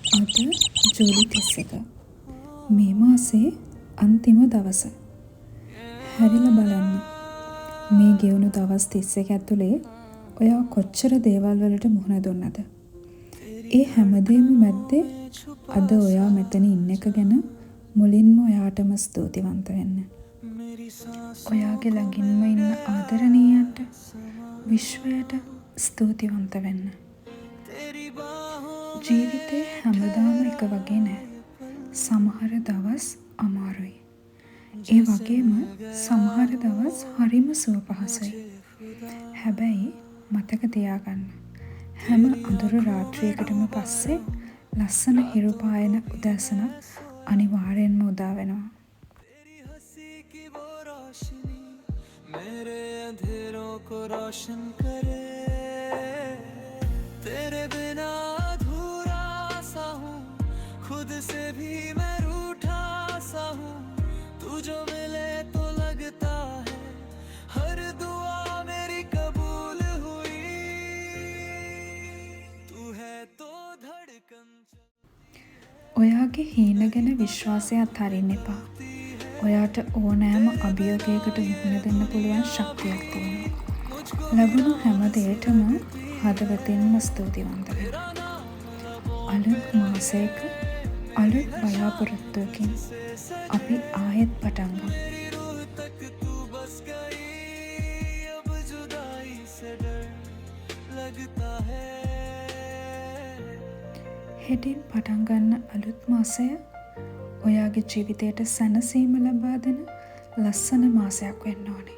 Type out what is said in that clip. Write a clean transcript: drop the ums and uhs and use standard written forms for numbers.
අද ජූලි 31 මේ මාසේ අන්තිම දවස. හැරිලා බලන්න. මේ ගෙවුණු දවස් 31 ඇතුලේ ඔයා කොච්චර දේවල් වලට මුහුණ දුන්නද? ඒ හැමදේම මැද්දේ අද ඔයා මෙතන ඉන්න එක ගැන මුලින්ම ඔයාටම ස්තුතිවන්ත වෙන්න. ඔයාගේ ළඟින්ම ඉන්න ආදරණීයන්ට විශ්වයට ස්තුතිවන්ත වෙන්න. ජීවිතේ හැමදාම එක වගේ නෑ. සමහර දවස් අමාරුයි. ඒ වගේම සමහර දවස් හරිම සුවපහසුයි. හැබැයි මතක තියාගන්න. හැම අඳුරු රාත්‍රියකටම පස්සේ ලස්සන හිරු පායන උදෑසනක් අනිවාර්යෙන්ම උදා වෙනවා. मेरे अंधेरों को रोशन करे तेरे बिना अधूरा सा हूँ खुद से भी मैं रूठा सा हूँ तू जो मिले तो लगता है हर दुआ मेरी कबूल हुई तू है तो धड़कन ඔයාගේ හීන ගැන විශ්වාසය අත්හරින්න එපා. ඔයාට ඕනෑම අභියෝගයකට මුහුණ දෙන්න පුළුවන් ශක්තියක් තියෙනවා. ලැබුණු හැම දෙයකටම හදවතින්ම ස්තුතිවන්ත වෙන්න. අලුත් මාසයක අලුත් බලාපොරොත්තුවකින් අපි ආයෙත් පටන් ගමු. හෙටින් පටන් ගන්න අලුත් මාසය ඔයාගේ ජීවිතයට සැනසීම ලබා දෙන ලස්සන මාසයක් වෙන්න ඕනේ.